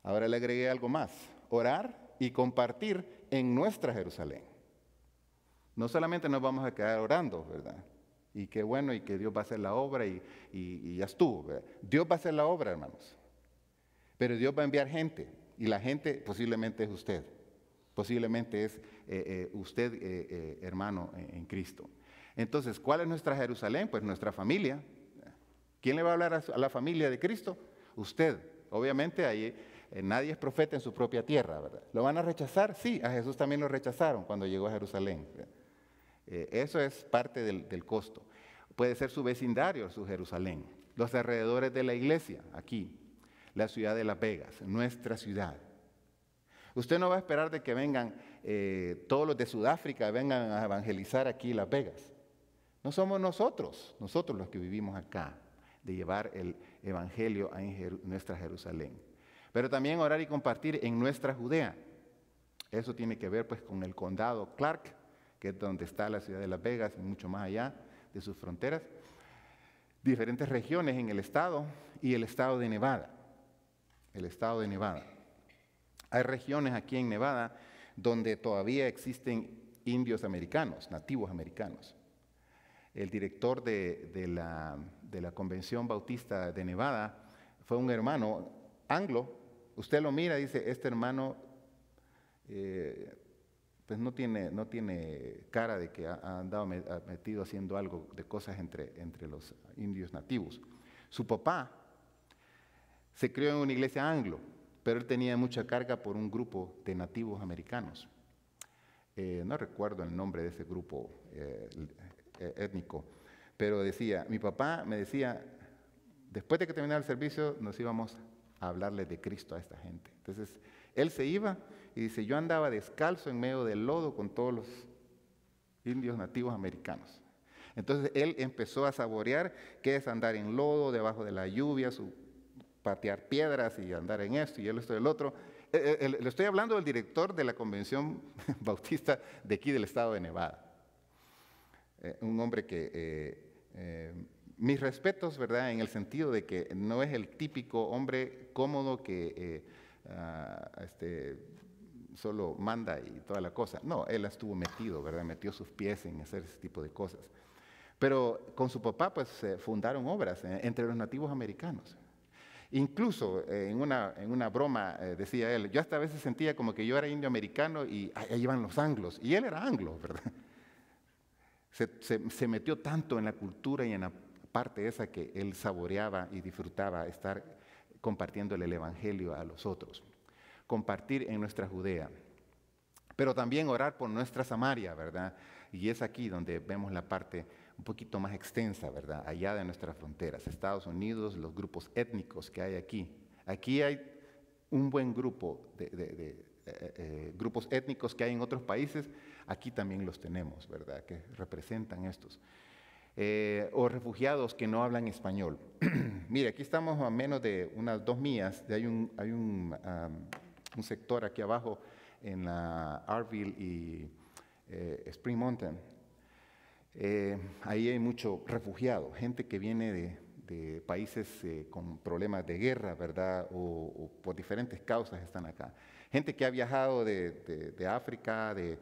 Ahora le agregué algo más, orar y compartir en nuestra Jerusalén. No solamente nos vamos a quedar orando, ¿verdad? Y qué bueno, y que Dios va a hacer la obra y ya estuvo, ¿verdad? Dios va a hacer la obra, hermanos. Pero Dios va a enviar gente, y la gente posiblemente es usted. Posiblemente es usted, hermano en Cristo. Entonces, ¿cuál es nuestra Jerusalén? Pues nuestra familia. ¿Quién le va a hablar a la familia de Cristo? Usted. Obviamente ahí nadie es profeta en su propia tierra, ¿verdad? ¿Lo van a rechazar? Sí, a Jesús también lo rechazaron cuando llegó a Jerusalén. Eso es parte del costo. Puede ser su vecindario, su Jerusalén. Los alrededores de la iglesia, aquí. La ciudad de Las Vegas, nuestra ciudad. Usted no va a esperar de que vengan todos los de Sudáfrica, vengan a evangelizar aquí Las Vegas. No somos nosotros los que vivimos acá, de llevar el evangelio a nuestra Jerusalén. Pero también orar y compartir en nuestra Judea. Eso tiene que ver pues con el condado Clark, que es donde está la ciudad de Las Vegas y mucho más allá de sus fronteras. Diferentes regiones en el estado y el estado de Nevada. El estado de Nevada. Hay regiones aquí en Nevada donde todavía existen indios americanos, nativos americanos. El director de la Convención Bautista de Nevada fue un hermano anglo. Usted lo mira y dice, este hermano pues no tiene cara de que ha andado metido haciendo algo de cosas entre los indios nativos. Su papá se crió en una iglesia anglo, pero él tenía mucha carga por un grupo de nativos americanos. No recuerdo el nombre de ese grupo étnico, pero mi papá me decía, después de que terminara el servicio, nos íbamos a hablarle de Cristo a esta gente. Entonces, él se iba y dice, yo andaba descalzo en medio del lodo con todos los indios nativos americanos. Entonces, él empezó a saborear qué es andar en lodo, debajo de la lluvia, patear piedras y andar en esto y esto y el otro. Le estoy hablando del director de la Convención Bautista de aquí del estado de Nevada. Un hombre que, mis respetos, ¿verdad? En el sentido de que no es el típico hombre cómodo que solo manda y toda la cosa. No, él estuvo metido, ¿verdad? Metió sus pies en hacer ese tipo de cosas. Pero con su papá, pues, fundaron obras entre los nativos americanos. Incluso en una broma decía él, yo hasta a veces sentía como que yo era indio americano y ahí iban los anglos, y él era anglo, ¿verdad? Se metió tanto en la cultura y en la parte esa que él saboreaba y disfrutaba estar compartiéndole el evangelio a los otros. Compartir en nuestra Judea, pero también orar por nuestra Samaria, ¿verdad? Y es aquí donde vemos la parte un poquito más extensa, ¿verdad? Allá de nuestras fronteras, Estados Unidos, los grupos étnicos que hay aquí. Aquí hay un buen grupo de grupos étnicos que hay en otros países, aquí también los tenemos, ¿verdad? Que representan estos. O refugiados que no hablan español. Mire, aquí estamos a menos de unas 2 millas, hay un sector aquí abajo en la Arville y Spring Mountain. Ahí hay mucho refugiado, gente que viene de países con problemas de guerra, ¿verdad? O por diferentes causas están acá. Gente que ha viajado de África, de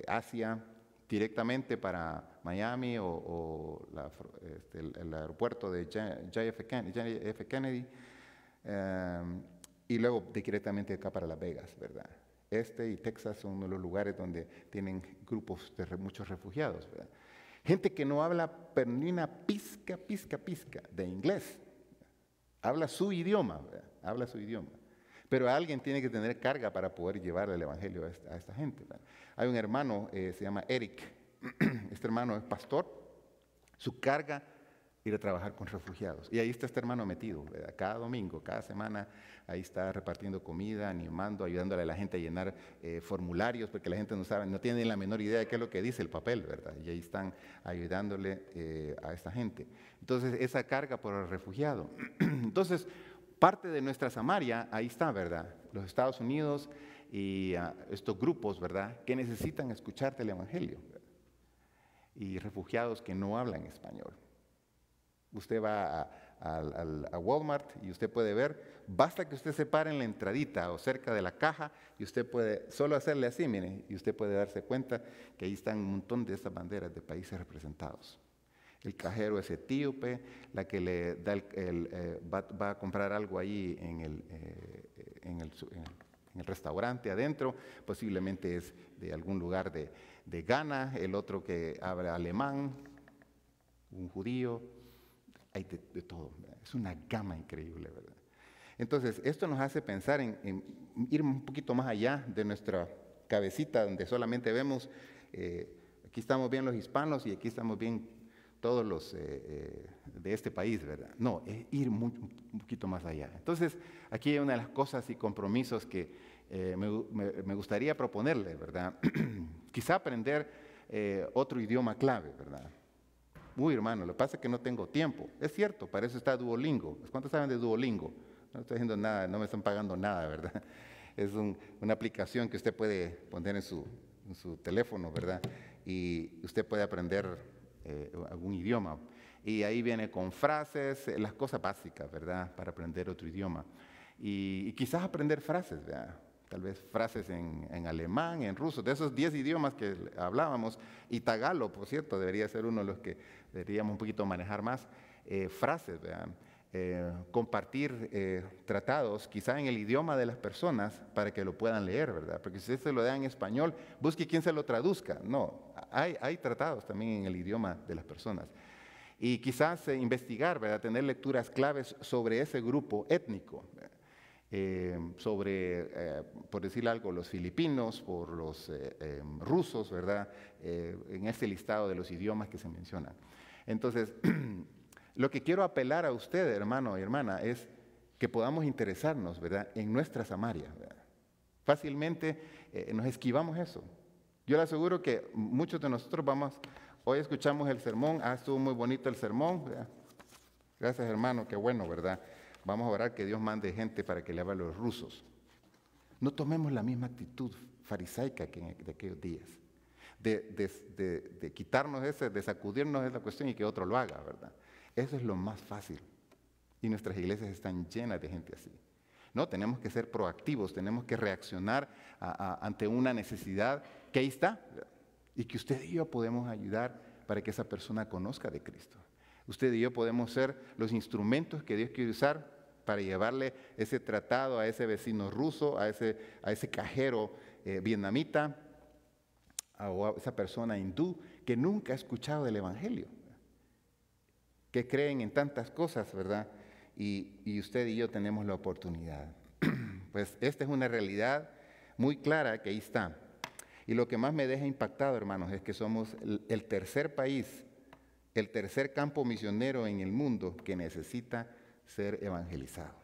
Asia, directamente para Miami o el aeropuerto de JF Kennedy, y luego directamente acá para Las Vegas, ¿verdad? Y Texas son uno de los lugares donde tienen grupos de muchos refugiados, ¿verdad? Gente que no habla pero ni una pizca de inglés. Habla su idioma, ¿verdad? Habla su idioma. Pero alguien tiene que tener carga para poder llevar el evangelio a esta gente, ¿verdad? Hay un hermano, se llama Eric. Este hermano es pastor. Su carga ir a trabajar con refugiados. Y ahí está este hermano metido, ¿verdad? Cada domingo, cada semana, ahí está repartiendo comida, animando, ayudándole a la gente a llenar formularios, porque la gente no sabe, no tiene la menor idea de qué es lo que dice el papel, ¿verdad? Y ahí están ayudándole a esta gente. Entonces, esa carga por el refugiado. Entonces, parte de nuestra Samaria, ahí está, ¿verdad? Los Estados Unidos y estos grupos, ¿verdad? Que necesitan escucharte el evangelio, ¿verdad? Y refugiados que no hablan español. Usted va a Walmart y usted puede ver, basta que usted se pare en la entradita o cerca de la caja y usted puede solo hacerle así, mire, y usted puede darse cuenta que ahí están un montón de esas banderas de países representados. El cajero es etíope, la que le da va a comprar algo ahí en el restaurante adentro, posiblemente es de algún lugar de Ghana, el otro que habla alemán, un judío, hay de todo, ¿verdad? Es una gama increíble, ¿verdad? Entonces, esto nos hace pensar en ir un poquito más allá de nuestra cabecita, donde solamente vemos, aquí estamos bien los hispanos y aquí estamos bien todos los de este país, ¿verdad? No, es ir un poquito más allá. Entonces, aquí hay una de las cosas y compromisos que me gustaría proponerle, ¿verdad? Quizá aprender otro idioma clave, ¿verdad? Uy, hermano, lo que pasa es que no tengo tiempo. Es cierto, para eso está Duolingo. ¿Cuántos saben de Duolingo? No estoy haciendo nada, no me están pagando nada, ¿verdad? Es una aplicación que usted puede poner en su teléfono, ¿verdad? Y usted puede aprender algún idioma. Y ahí viene con frases, las cosas básicas, ¿verdad? Para aprender otro idioma. Y quizás aprender frases, ¿verdad? Tal vez frases en alemán, en ruso, de esos 10 idiomas que hablábamos, y tagalo, por cierto, debería ser uno de los que deberíamos un poquito manejar más, frases, ¿verdad? Compartir tratados, quizá en el idioma de las personas, para que lo puedan leer, ¿verdad? Porque si usted se lo da en español, busque quién se lo traduzca. No, hay tratados también en el idioma de las personas. Y quizás investigar, ¿verdad? Tener lecturas claves sobre ese grupo étnico, sobre, por decir algo, los filipinos, por los rusos, ¿verdad? En este listado de los idiomas que se mencionan. Entonces, lo que quiero apelar a usted, hermano y hermana, es que podamos interesarnos, ¿verdad?, en nuestra Samaria, ¿verdad? Fácilmente nos esquivamos eso. Yo le aseguro que muchos de nosotros hoy escuchamos el sermón, estuvo muy bonito el sermón, ¿verdad? Gracias, hermano, qué bueno, ¿verdad? Vamos a orar que Dios mande gente para que le hable a los rusos. No tomemos la misma actitud farisaica que de aquellos días, de quitarnos de sacudirnos esa cuestión y que otro lo haga, ¿verdad? Eso es lo más fácil. Y nuestras iglesias están llenas de gente así. No, tenemos que ser proactivos, tenemos que reaccionar ante una necesidad que ahí está, ¿verdad? Y que usted y yo podemos ayudar para que esa persona conozca de Cristo. Usted y yo podemos ser los instrumentos que Dios quiere usar para llevarle ese tratado a ese vecino ruso, a ese cajero vietnamita, o a esa persona hindú que nunca ha escuchado del Evangelio, que creen en tantas cosas, ¿verdad? Y usted y yo tenemos la oportunidad. Pues esta es una realidad muy clara que ahí está. Y lo que más me deja impactado, hermanos, es que somos el tercer país, el tercer campo misionero en el mundo que necesita ser evangelizado.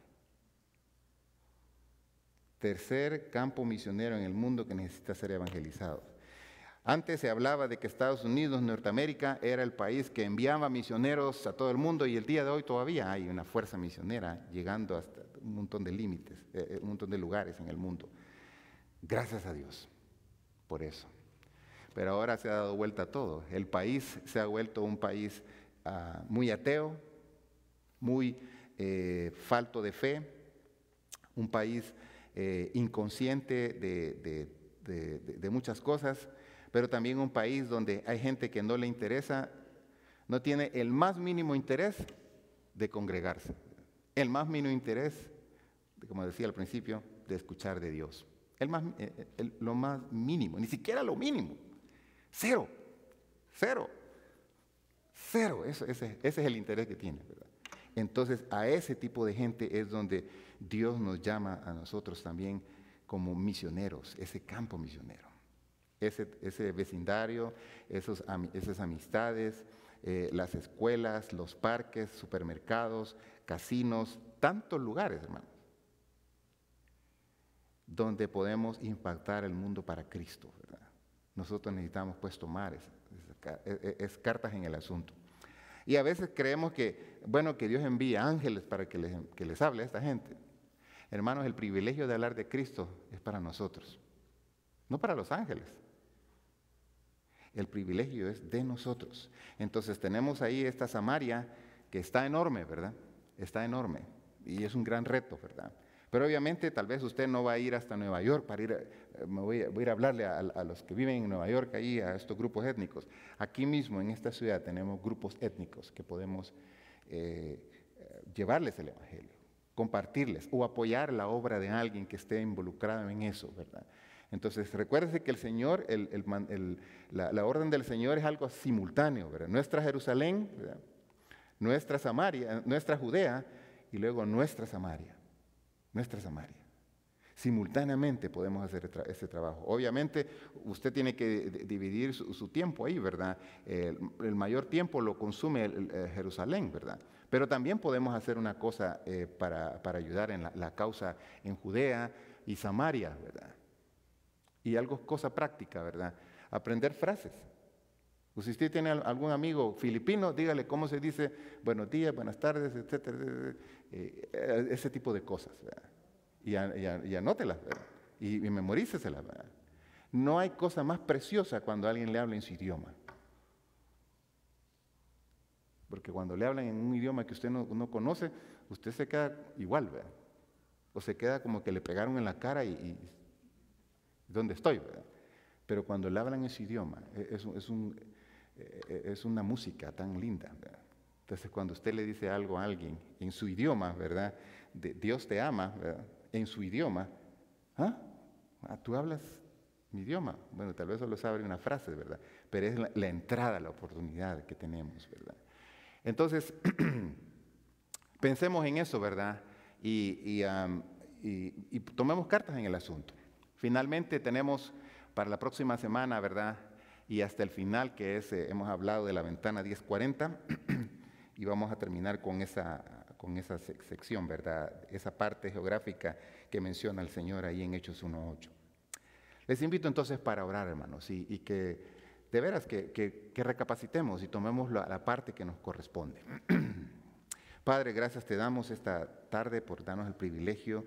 Tercer campo misionero en el mundo que necesita ser evangelizado. Antes se hablaba de que Estados Unidos, Norteamérica, era el país que enviaba misioneros a todo el mundo, y el día de hoy todavía hay una fuerza misionera llegando hasta un montón de límites, un montón de lugares en el mundo. Gracias a Dios por eso. Pero ahora se ha dado vuelta todo. El país se ha vuelto un país muy ateo, muy falto de fe, un país inconsciente de muchas cosas, pero también un país donde hay gente que no le interesa, no tiene el más mínimo interés de congregarse, el más mínimo interés, como decía al principio, de escuchar de Dios. Lo más mínimo, ni siquiera lo mínimo. Cero. Ese es el interés que tiene, ¿verdad? Entonces, a ese tipo de gente es donde Dios nos llama a nosotros también como misioneros, ese campo misionero, ese vecindario, esas amistades, las escuelas, los parques, supermercados, casinos, tantos lugares, hermanos, donde podemos impactar el mundo para Cristo, ¿verdad? Nosotros necesitamos pues tomar es cartas en el asunto. Y a veces creemos que, bueno, que Dios envía ángeles para que les hable a esta gente. Hermanos, el privilegio de hablar de Cristo es para nosotros, no para los ángeles. El privilegio es de nosotros. Entonces tenemos ahí esta Samaria que está enorme, ¿verdad? Está enorme y es un gran reto, ¿verdad? Pero obviamente tal vez usted no va a ir hasta Nueva York voy a ir a hablarle a los que viven en Nueva York, ahí, a estos grupos étnicos. Aquí mismo, en esta ciudad, tenemos grupos étnicos que podemos llevarles el Evangelio, compartirles o apoyar la obra de alguien que esté involucrado en eso, ¿verdad? Entonces, recuérdese que el Señor, la orden del Señor es algo simultáneo, ¿verdad? Nuestra Jerusalén, ¿verdad? Nuestra Samaria, nuestra Judea y luego nuestra Samaria. Simultáneamente podemos hacer ese trabajo. Obviamente, usted tiene que dividir su tiempo ahí, ¿verdad? El mayor tiempo lo consume Jerusalén, ¿verdad? Pero también podemos hacer una cosa para ayudar en la causa en Judea y Samaria, ¿verdad? Y algo, cosa práctica, ¿verdad? Aprender frases. Pues si usted tiene algún amigo filipino, dígale cómo se dice buenos días, buenas tardes, etcétera, ese tipo de cosas, ¿verdad? Y anótelas, ¿verdad? Y memoríceselas, ¿verdad? No hay cosa más preciosa cuando alguien le habla en su idioma. Porque cuando le hablan en un idioma que usted no conoce, usted se queda igual, ¿verdad? O se queda como que le pegaron en la cara y ¿dónde estoy, verdad? Pero cuando le hablan en su idioma, es una música tan linda, ¿verdad? Entonces, cuando usted le dice algo a alguien en su idioma, ¿verdad? Dios te ama, ¿verdad? En su idioma, ¿ah? ¿Tú hablas mi idioma? Bueno, tal vez solo sabe una frase, ¿verdad? Pero es la entrada, la oportunidad que tenemos, ¿verdad? Entonces, pensemos en eso, ¿verdad? Y tomemos cartas en el asunto. Finalmente tenemos para la próxima semana, ¿verdad? Y hasta el final, que es, hemos hablado de la ventana 1040, y vamos a terminar con esa sección, ¿verdad? Esa parte geográfica que menciona el Señor ahí en Hechos 1:8. Les invito entonces para orar, hermanos, y que de veras que recapacitemos y tomemos la parte que nos corresponde. Padre, gracias te damos esta tarde por darnos el privilegio,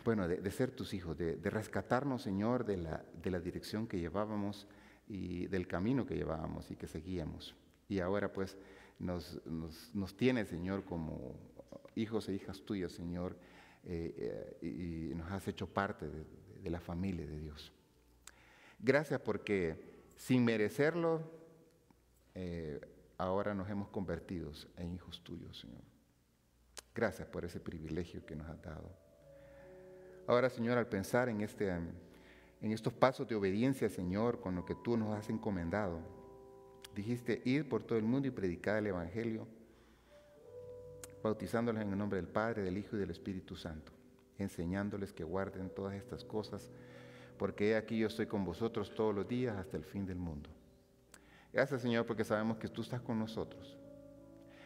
bueno, de ser tus hijos, de rescatarnos, Señor, de la dirección que llevábamos y del camino que llevábamos y que seguíamos. Y ahora pues nos tienes, Señor, como hijos e hijas tuyas, Señor, y nos has hecho parte de la familia de Dios. Gracias porque sin merecerlo, ahora nos hemos convertido en hijos tuyos, Señor. Gracias por ese privilegio que nos has dado. Ahora, Señor, al pensar en estos pasos de obediencia, Señor, con lo que tú nos has encomendado, dijiste, ir por todo el mundo y predicar el Evangelio, bautizándoles en el nombre del Padre, del Hijo y del Espíritu Santo, enseñándoles que guarden todas estas cosas, porque he aquí yo estoy con vosotros todos los días hasta el fin del mundo. Gracias, Señor, porque sabemos que tú estás con nosotros.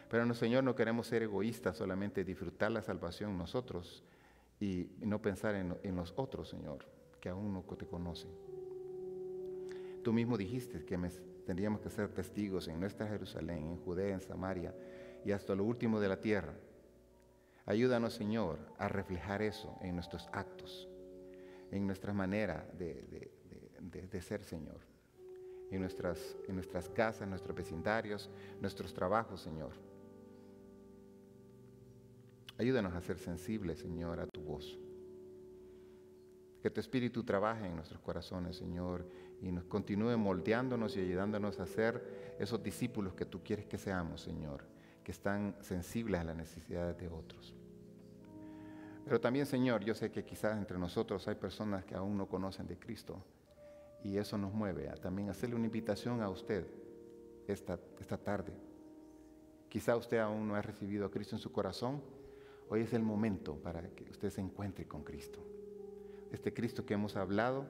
Pero, no, Señor, no queremos ser egoístas, solamente disfrutar la salvación nosotros y no pensar en los otros, Señor, que aún no te conocen. Tú mismo dijiste que tendríamos que ser testigos en nuestra Jerusalén, en Judea, en Samaria y hasta lo último de la tierra. Ayúdanos, Señor, a reflejar eso en nuestros actos, en nuestra manera de ser, Señor, en nuestras casas, nuestros vecindarios, nuestros trabajos, Señor. Ayúdanos a ser sensibles, Señor, a tu voz. Que tu Espíritu trabaje en nuestros corazones, Señor, y nos continúe moldeándonos y ayudándonos a ser esos discípulos que tú quieres que seamos, Señor, que están sensibles a las necesidades de otros. Pero también, Señor, yo sé que quizás entre nosotros hay personas que aún no conocen de Cristo y eso nos mueve a también hacerle una invitación a usted esta tarde. Quizá usted aún no ha recibido a Cristo en su corazón. Hoy es el momento para que usted se encuentre con Cristo. Este Cristo que hemos hablado,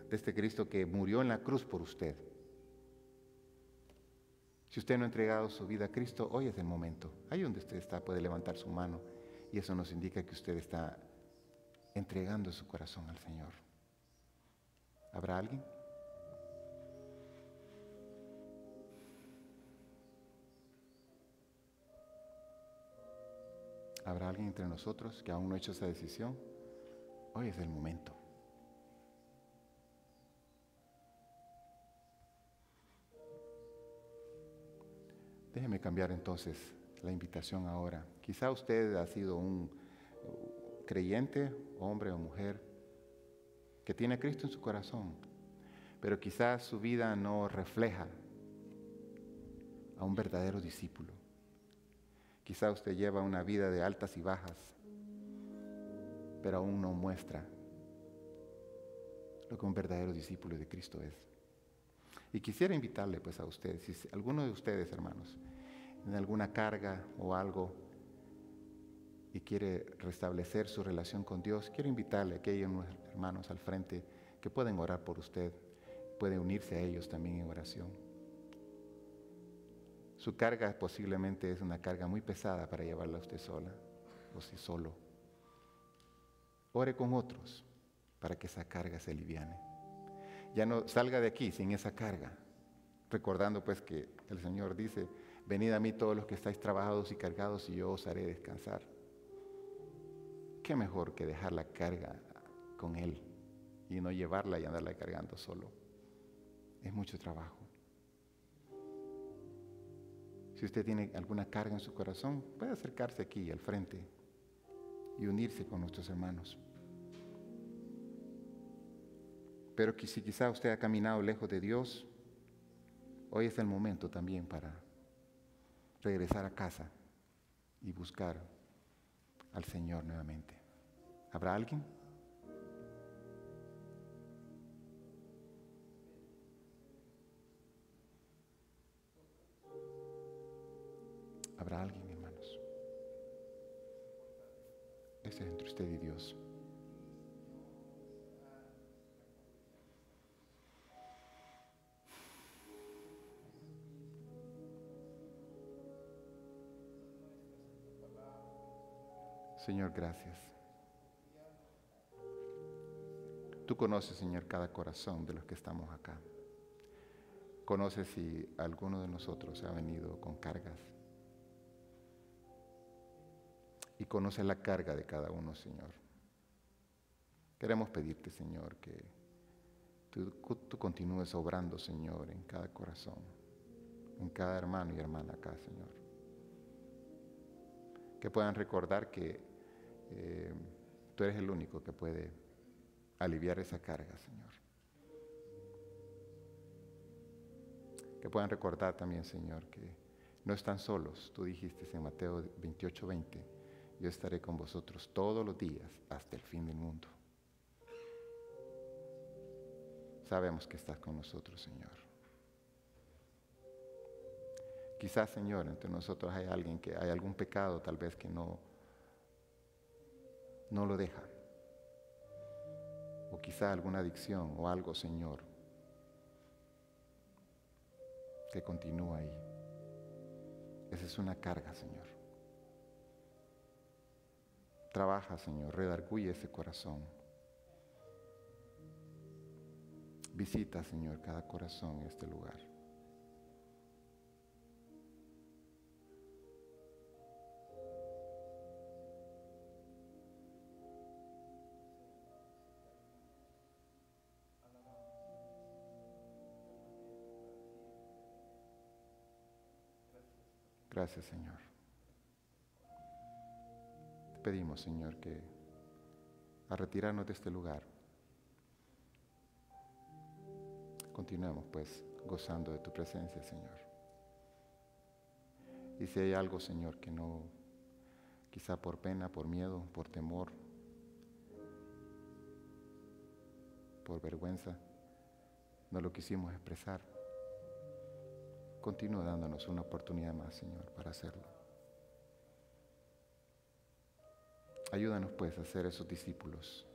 de este Cristo que murió en la cruz por usted. Si usted no ha entregado su vida a Cristo, hoy es el momento. Ahí donde usted está puede levantar su mano y eso nos indica que usted está entregando su corazón al Señor. ¿Habrá alguien? ¿Habrá alguien entre nosotros que aún no ha hecho esa decisión? Hoy es el momento. Déjeme cambiar entonces la invitación ahora. Quizá usted ha sido un creyente, hombre o mujer, que tiene a Cristo en su corazón, pero quizás su vida no refleja a un verdadero discípulo. Quizás usted lleva una vida de altas y bajas, pero aún no muestra lo que un verdadero discípulo de Cristo es. Y quisiera invitarle pues a ustedes, si alguno de ustedes, hermanos, en alguna carga o algo y quiere restablecer su relación con Dios, quiero invitarle a aquellos hermanos al frente que pueden orar por usted, puede unirse a ellos también en oración. Su carga posiblemente es una carga muy pesada para llevarla a usted sola o si solo. Ore con otros para que esa carga se aliviane. Ya no salga de aquí sin esa carga, recordando pues que el Señor dice: venid a mí todos los que estáis trabajados y cargados y yo os haré descansar. ¿Qué mejor que dejar la carga con Él y no llevarla y andarla cargando solo? Es mucho trabajo. Si usted tiene alguna carga en su corazón, puede acercarse aquí al frente y unirse con nuestros hermanos. Pero si quizá usted ha caminado lejos de Dios, hoy es el momento también para regresar a casa y buscar al Señor nuevamente. ¿Habrá alguien? ¿Habrá alguien, hermanos? Ese es entre usted y Dios. Señor, gracias. Tú conoces, Señor, cada corazón de los que estamos acá. Conoces si alguno de nosotros ha venido con cargas. Y conoces la carga de cada uno, Señor. Queremos pedirte, Señor, que tú continúes obrando, Señor, en cada corazón, en cada hermano y hermana acá, Señor. Que puedan recordar que tú eres el único que puede aliviar esa carga, Señor. Que puedan recordar también, Señor, que no están solos. Tú dijiste en Mateo 28:20, yo estaré con vosotros todos los días hasta el fin del mundo. Sabemos que estás con nosotros, Señor. Quizás, Señor, entre nosotros hay alguien que hay algún pecado tal vez que no lo deja. O quizá alguna adicción o algo, Señor, que continúa ahí. Esa es una carga, Señor. Trabaja, Señor, redarguye ese corazón. Visita, Señor, cada corazón en este lugar. Gracias, Señor. Te pedimos, Señor, que al retirarnos de este lugar, continuemos pues gozando de tu presencia, Señor. Y si hay algo, Señor, que no, quizá por pena, por miedo, por temor, por vergüenza, no lo quisimos expresar, continúa dándonos una oportunidad más, Señor, para hacerlo. Ayúdanos pues a ser esos discípulos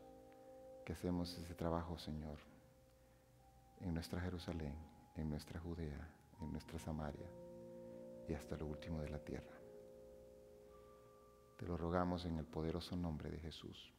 que hacemos ese trabajo, Señor, en nuestra Jerusalén, en nuestra Judea, en nuestra Samaria y hasta lo último de la tierra. Te lo rogamos en el poderoso nombre de Jesús.